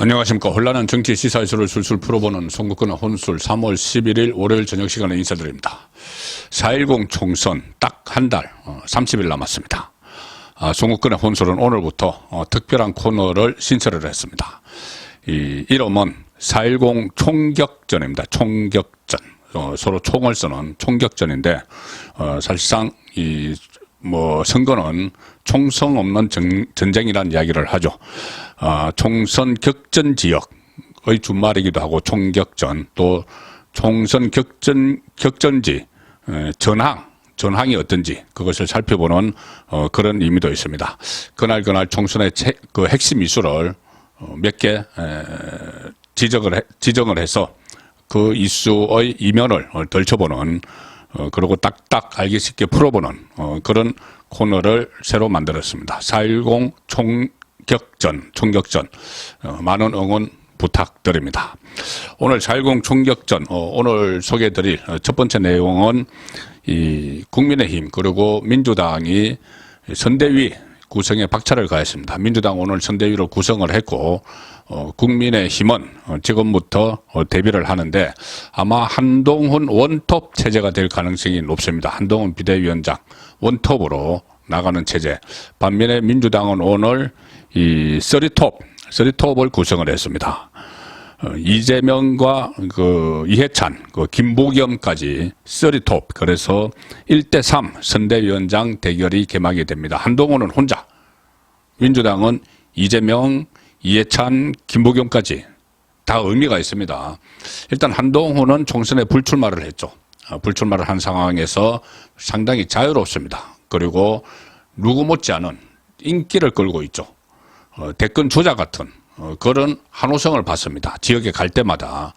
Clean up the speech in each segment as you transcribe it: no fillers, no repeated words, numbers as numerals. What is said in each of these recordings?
안녕하십니까. 혼란한 정치 시사 이슈를 술술 풀어보는 송국근의 혼술 3월 11일 월요일 저녁 시간에 인사드립니다. 4.10 총선 딱 한 달 30일 남았습니다. 송국근의 혼술은 오늘부터 특별한 코너를 신설을 했습니다. 이 이름은 4.10 총격전입니다. 총격전. 서로 총을 쏘는 총격전인데 사실상 선거는 총성 없는 전쟁이라는 이야기를 하죠. 총선 격전 지역의 준말이기도 하고 총격전, 또 총선 격전지 전황이 어떤지 그것을 살펴보는 그런 의미도 있습니다. 그날 총선의 그 핵심 이슈를 몇 개 지정을 해서 그 이슈의 이면을 덜쳐보는 그리고 딱딱 알기 쉽게 풀어보는 그런 코너를 새로 만들었습니다. 4.10 총격전 많은 응원 부탁드립니다. 오늘 4.10 총격전 오늘 소개해드릴 첫 번째 내용은 이 국민의힘 그리고 민주당이 선대위 구성에 박차를 가했습니다. 민주당 오늘 선대위를 구성을 했고 국민의힘은 지금부터 대비를 하는데 아마 한동훈 원톱 체제가 될 가능성이 높습니다. 한동훈 비대위원장 원톱으로 나가는 체제. 반면에 민주당은 오늘 이 쓰리톱을 구성을 했습니다. 이재명과 이해찬, 김부겸까지 쓰리톱. 그래서 1대3 선대위원장 대결이 개막이 됩니다. 한동훈은 혼자, 민주당은 이재명, 이해찬, 김부겸까지 다 의미가 있습니다. 일단 한동훈은 총선에 불출마를 했죠. 불출마를 한 상황에서 상당히 자유롭습니다. 그리고 누구 못지않은 인기를 끌고 있죠. 대권 주자 같은 그런 한호성을 받습니다. 지역에 갈 때마다.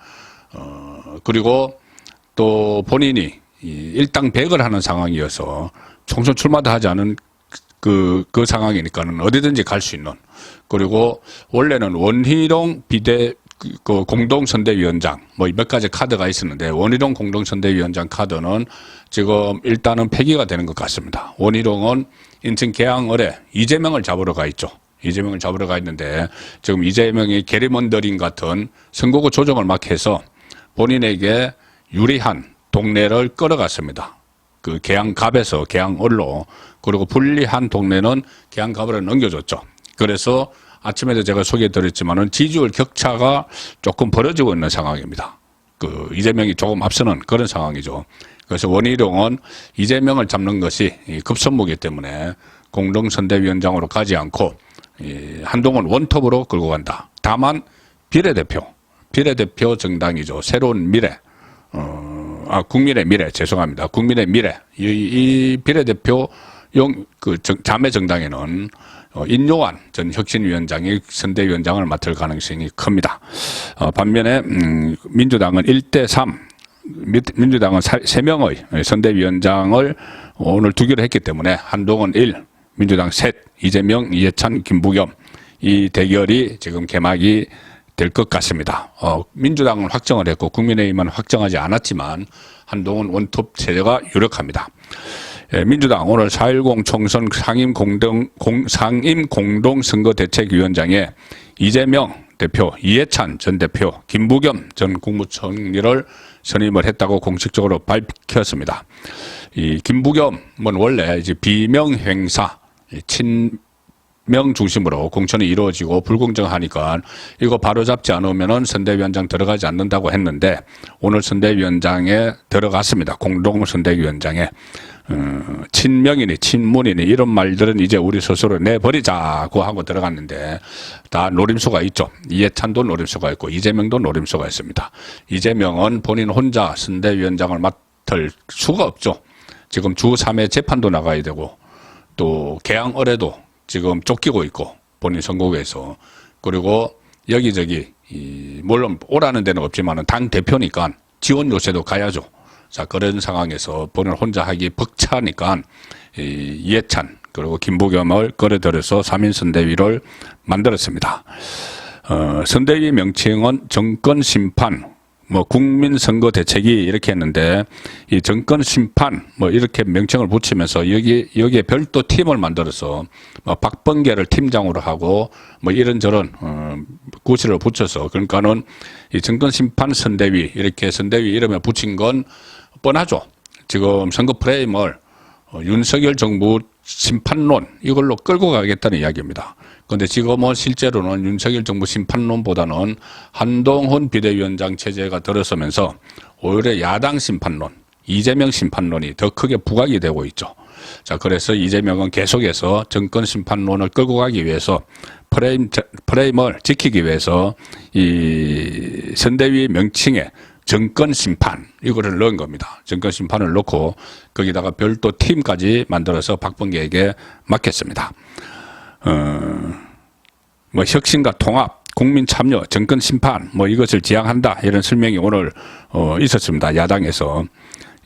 그리고 또 본인이 일당백을 하는 상황이어서 총선 출마도 하지 않은 그 상황이니까는 어디든지 갈 수 있는. 그리고 원래는 원희룡 공동선대위원장 몇 가지 카드가 있었는데 원희룡 공동선대위원장 카드는 지금 일단은 폐기가 되는 것 같습니다. 원희룡은 인천 계양을에 이재명을 잡으러 가 있죠. 이재명을 잡으러 가 있는데 지금 이재명이 게리몬더링 같은 선거구 조정을 막 해서 본인에게 유리한 동네를 끌어갔습니다. 그 계양갑에서 계양을로. 그리고 불리한 동네는 계양갑으로 넘겨줬죠. 그래서 아침에도 제가 소개해드렸지만은 지지율 격차가 조금 벌어지고 있는 상황입니다. 이재명이 조금 앞서는 그런 상황이죠. 그래서 원희룡은 이재명을 잡는 것이 급선무기 때문에 공동선대위원장으로 가지 않고 한동훈 원톱으로 끌고 간다. 다만 비례대표 정당이죠. 새로운 미래. 국민의 미래, 죄송합니다. 국민의 미래. 이 비례대표 자매 정당에는 인요한 전 혁신위원장이 선대위원장을 맡을 가능성이 큽니다. 반면에 민주당은 1대3, 민주당은 3명의 선대위원장을 오늘 두기로 했기 때문에 한동훈 1, 민주당 셋, 이재명, 이해찬, 김부겸 이 대결이 지금 개막이 될 것 같습니다. 민주당은 확정을 했고 국민의힘은 확정하지 않았지만 한동훈 원톱 체제가 유력합니다. 민주당 오늘 4.10 총선 상임 공동선거대책위원장에 이재명 대표, 이해찬 전 대표, 김부겸 전 국무총리를 선임을 했다고 공식적으로 밝혔습니다. 이 김부겸은 원래 이제 비명 행사, 친명 중심으로 공천이 이루어지고 불공정하니까 이거 바로잡지 않으면은 선대위원장 들어가지 않는다고 했는데 오늘 선대위원장에 들어갔습니다. 공동선대위원장에. 친명이니 친문이니 이런 말들은 이제 우리 스스로 내버리자고 하고 들어갔는데 다 노림수가 있죠. 이해찬도 노림수가 있고 이재명도 노림수가 있습니다. 이재명은 본인 혼자 선대위원장을 맡을 수가 없죠. 지금 주 3회 재판도 나가야 되고 또 계양을에도 지금 쫓기고 있고 본인 선거구에서. 그리고 여기저기 물론 오라는 데는 없지만 당 대표니까 지원 요새도 가야죠. 자, 그런 상황에서 본인 혼자 하기 벅차니까 이해찬 그리고 김부겸을 끌어들여서 3인 선대위를 만들었습니다. 선대위 명칭은 정권심판 뭐 국민선거 대책위 이렇게 했는데 이 정권 심판 뭐 이렇게 명칭을 붙이면서 여기에 별도 팀을 만들어서 뭐 박범계를 팀장으로 하고 뭐 이런저런 구실을 붙여서 그러니까는 이 정권 심판 선대위 이렇게 선대위 이름에 붙인 건 뻔하죠. 지금 선거 프레임을 윤석열 정부 심판론 이걸로 끌고 가겠다는 이야기입니다. 그런데 지금은 실제로는 윤석열 정부 심판론보다는 한동훈 비대위원장 체제가 들어서면서 오히려 야당 심판론, 이재명 심판론이 더 크게 부각이 되고 있죠. 자, 그래서 이재명은 계속해서 정권 심판론을 끌고 가기 위해서 프레임을 지키기 위해서 이 선대위 명칭에 정권 심판 이거를 넣은 겁니다. 정권 심판을 넣고 거기다가 별도 팀까지 만들어서 박범계에게 맡겼습니다. 뭐 혁신과 통합, 국민 참여, 정권 심판 뭐 이것을 지향한다 이런 설명이 오늘 있었습니다. 야당에서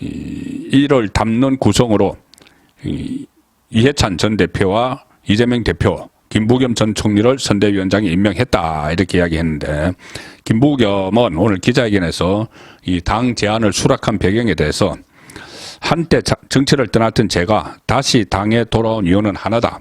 이를 담는 구성으로 이해찬 전 대표와 이재명 대표, 김부겸 전 총리를 선대위원장에 임명했다 이렇게 이야기했는데 김부겸은 오늘 기자회견에서 이 당 제안을 수락한 배경에 대해서 한때 정치를 떠났던 제가 다시 당에 돌아온 이유는 하나다.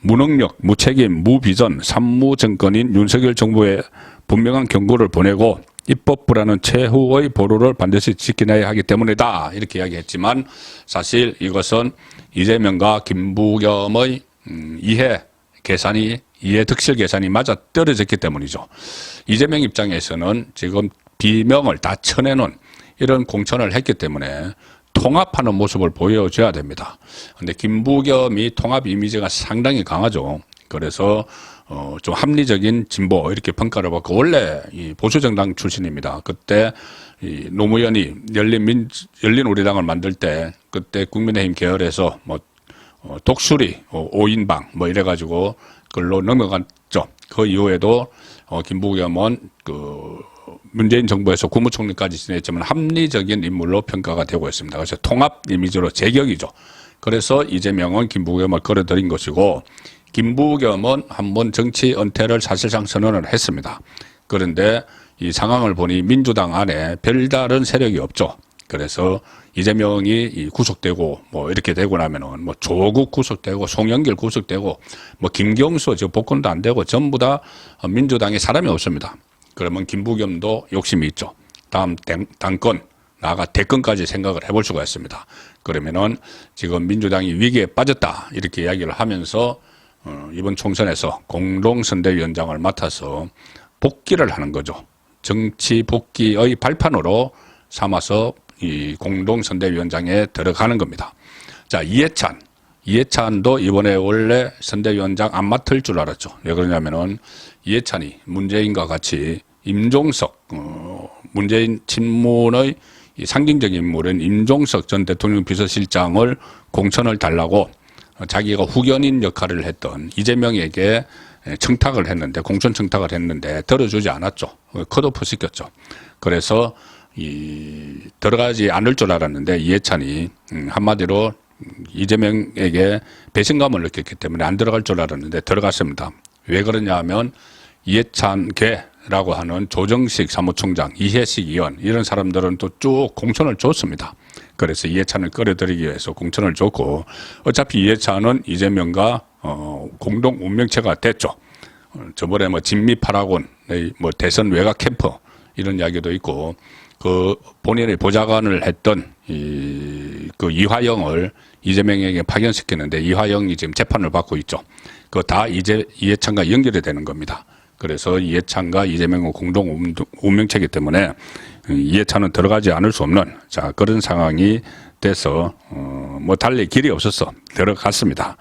무능력, 무책임, 무비전, 산무정권인 윤석열 정부에 분명한 경고를 보내고 입법 불안은 최후의 보루를 반드시 지켜내야 하기 때문이다 이렇게 이야기했지만 사실 이것은 이재명과 김부겸의 이해 득실 계산이 맞아 떨어졌기 때문이죠. 이재명 입장에서는 지금 비명을 다 쳐내는 이런 공천을 했기 때문에 통합하는 모습을 보여줘야 됩니다. 그런데 김부겸이 통합 이미지가 상당히 강하죠. 그래서 좀 합리적인 진보 이렇게 평가를 받고 원래 이 보수정당 출신입니다. 그때 이 노무현이 열린우리당을 만들 때 그때 국민의힘 계열에서 뭐 독수리 5인방 뭐 이래가지고 그걸로 넘어갔죠. 그 이후에도 김부겸은 그 문재인 정부에서 국무총리까지 지냈지만 합리적인 인물로 평가가 되고 있습니다. 그래서 통합 이미지로 제격이죠. 그래서 이재명은 김부겸을 끌어들인 것이고 김부겸은 한번 정치 은퇴를 사실상 선언을 했습니다. 그런데 이 상황을 보니 민주당 안에 별다른 세력이 없죠. 그래서 이재명이 구속되고 뭐 이렇게 되고 나면은 뭐 조국 구속되고 송영길 구속되고 뭐 김경수 저 복권도 안 되고 전부 다 민주당에 사람이 없습니다. 그러면 김부겸도 욕심이 있죠. 다음 당권 나아가 대권까지 생각을 해볼 수가 있습니다. 그러면은 지금 민주당이 위기에 빠졌다 이렇게 이야기를 하면서 이번 총선에서 공동선대위원장을 맡아서 복귀를 하는 거죠. 정치 복귀의 발판으로 삼아서 이 공동선대위원장에 들어가는 겁니다. 자, 이해찬도 이번에 원래 선대위원장 안 맡을 줄 알았죠. 왜 그러냐면은 이해찬이 문재인과 같이 임종석, 문재인 친문의 상징적인 인물인 임종석 전 대통령 비서실장을 공천을 달라고 자기가 후견인 역할을 했던 이재명에게 청탁을 했는데, 공천 청탁을 했는데 들어주지 않았죠. 컷오프 시켰죠. 그래서 들어가지 않을 줄 알았는데 이해찬이 한마디로 이재명에게 배신감을 느꼈기 때문에 안 들어갈 줄 알았는데 들어갔습니다. 왜 그러냐 하면 이해찬계라고 하는 조정식 사무총장, 이해식 의원 이런 사람들은 또 쭉 공천을 줬습니다. 그래서 이해찬을 끌어들이기 위해서 공천을 줬고 어차피 이해찬은 이재명과 공동 운명체가 됐죠. 저번에 뭐 진미파라곤의 뭐 대선 외곽 캠프 이런 이야기도 있고 그 본인의 보좌관을 했던 그 이화영을 이재명에게 파견시키는데 이화영이 지금 재판을 받고 있죠. 그거 다 이해찬과 연결이 되는 겁니다. 그래서 이해찬과 이재명은 공동 운명체이기 때문에 이해찬은 들어가지 않을 수 없는 자 그런 상황이 돼서 뭐 달리 길이 없어서 들어갔습니다.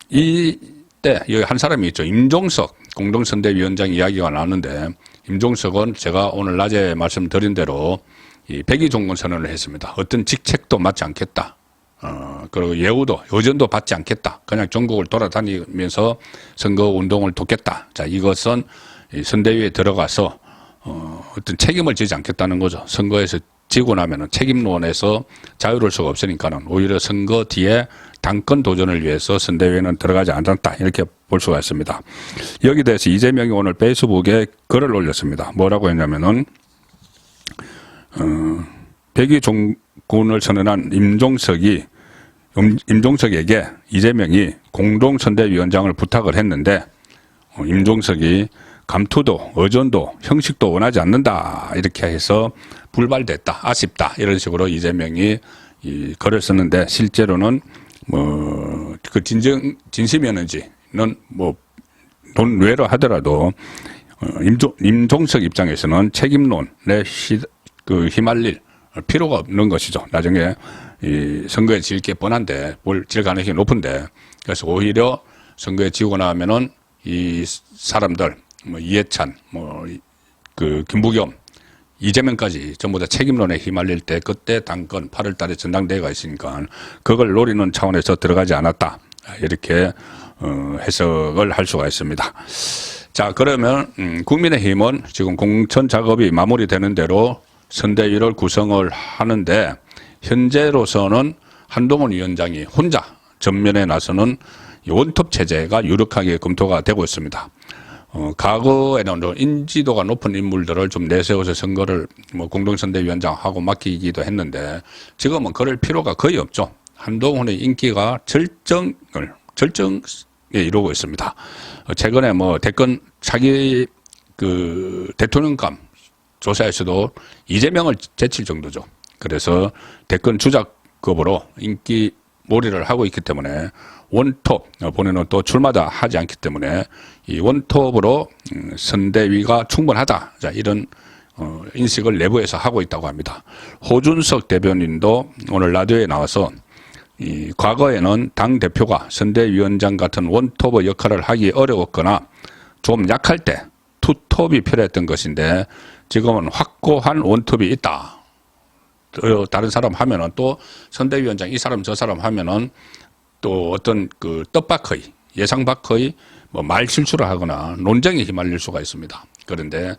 이때 여기 한 사람이 있죠. 임종석 공동선대위원장 이야기가 나왔는데 임종석은 제가 오늘 낮에 말씀드린 대로 이 백의종군 선언을 했습니다. 어떤 직책도 맡지 않겠다. 그리고 여전도 받지 않겠다. 그냥 전국을 돌아다니면서 선거 운동을 돕겠다. 자, 이것은 선대위에 들어가서 어떤 책임을 지지 않겠다는 거죠. 선거에서 지고 나면은 책임론에서 자유로울 수가 없으니까는 오히려 선거 뒤에 당권 도전을 위해서 선대위에는 들어가지 않았다 이렇게 볼 수가 있습니다. 여기 대해서 이재명이 오늘 페이스북에 글을 올렸습니다. 뭐라고 했냐면은 백의 종군을 선언한 임종석에게 이재명이 공동선대위원장을 부탁을 했는데 임종석이 감투도 의전도 형식도 원하지 않는다 이렇게 해서 불발됐다 아쉽다 이런 식으로 이재명이 이 글을 썼는데 실제로는 뭐 그 진심이었는지는 뭐 논외로 하더라도 임종석 입장에서는 책임론에 휘말릴 필요가 없는 것이죠. 나중에 이 선거에 질 게 뻔한데 질 가능성이 높은데 그래서 오히려 선거에 지고 나면은 이 사람들 뭐 이해찬 뭐 그 김부겸 이재명까지 전부 다 책임론에 휘말릴 때 그때 당권 8월 달에 전당대회가 있으니까 그걸 노리는 차원에서 들어가지 않았다. 이렇게 해석을 할 수가 있습니다. 자, 그러면 국민의힘은 지금 공천 작업이 마무리되는 대로 선대위를 구성을 하는데 현재로서는 한동훈 위원장이 혼자 전면에 나서는 원톱 체제가 유력하게 검토가 되고 있습니다. 과거에는 인지도가 높은 인물들을 좀 내세워서 선거를 뭐 공동선대위원장하고 맡기기도 했는데 지금은 그럴 필요가 거의 없죠. 한동훈의 인기가 절정에 이루고 있습니다. 최근에 뭐 대권 차기 그 대통령감 조사에서도 이재명을 제칠 정도죠. 그래서 대권 주자급으로 인기 몰이를 하고 있기 때문에 원톱, 본인은 또 출마다 하지 않기 때문에 이 원톱으로 선대위가 충분하다. 자, 이런 인식을 내부에서 하고 있다고 합니다. 호준석 대변인도 오늘 라디오에 나와서 이 과거에는 당대표가 선대위원장 같은 원톱의 역할을 하기 어려웠거나 좀 약할 때 투톱이 필요했던 것인데 지금은 확고한 원톱이 있다. 다른 사람 하면은 또 선대위원장 이 사람 저 사람 하면은 또 어떤 그 뜻밖의 예상 밖의 뭐 말 실수를 하거나 논쟁에 휘말릴 수가 있습니다. 그런데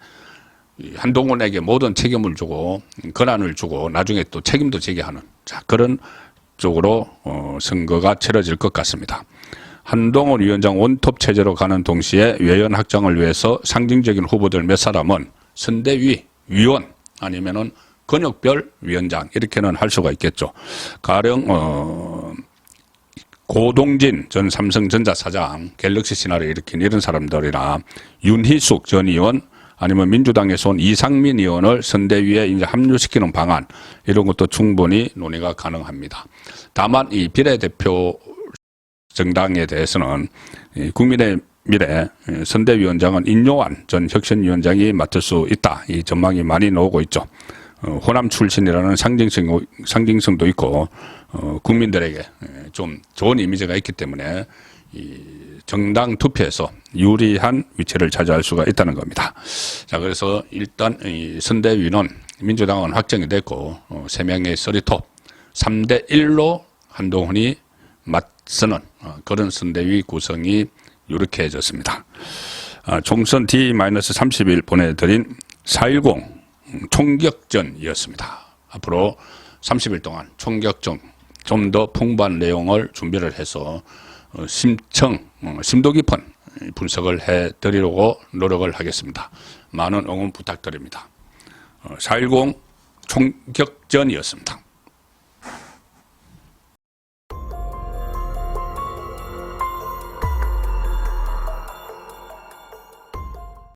한동훈에게 모든 책임을 주고 권한을 주고 나중에 또 책임도 지게 하는 자 그런 쪽으로 선거가 치러질 것 같습니다. 한동훈 위원장 원톱 체제로 가는 동시에 외연 확장을 위해서 상징적인 후보들 몇 사람은 선대위 위원 아니면은 권역별 위원장 이렇게는 할 수가 있겠죠. 가령 고동진 전 삼성전자 사장, 갤럭시 신화를 일으킨 이런 사람들이나 윤희숙 전 의원 아니면 민주당에서 온 이상민 의원을 선대위에 이제 합류시키는 방안 이런 것도 충분히 논의가 가능합니다. 다만 이 비례대표 정당에 대해서는 국민의 미래 선대위원장은 인요한 전 혁신위원장이 맡을 수 있다. 이 전망이 많이 나오고 있죠. 호남 출신이라는 상징성도 있고 국민들에게 좀 좋은 이미지가 있기 때문에 이 정당 투표에서 유리한 위치를 차지할 수가 있다는 겁니다. 자, 그래서 일단 이 선대위는 민주당은 확정이 됐고 3명의 서리톱 3대1로 한동훈이 맞서는 그런 선대위 구성이 유력해졌습니다. 총선 D-30일 보내드린 4.10 총격전이었습니다. 앞으로 30일 동안 총격전 좀 더 풍부한 내용을 준비를 해서 심도 깊은 분석을 해드리려고 노력을 하겠습니다. 많은 응원 부탁드립니다. 4.10 총격전이었습니다.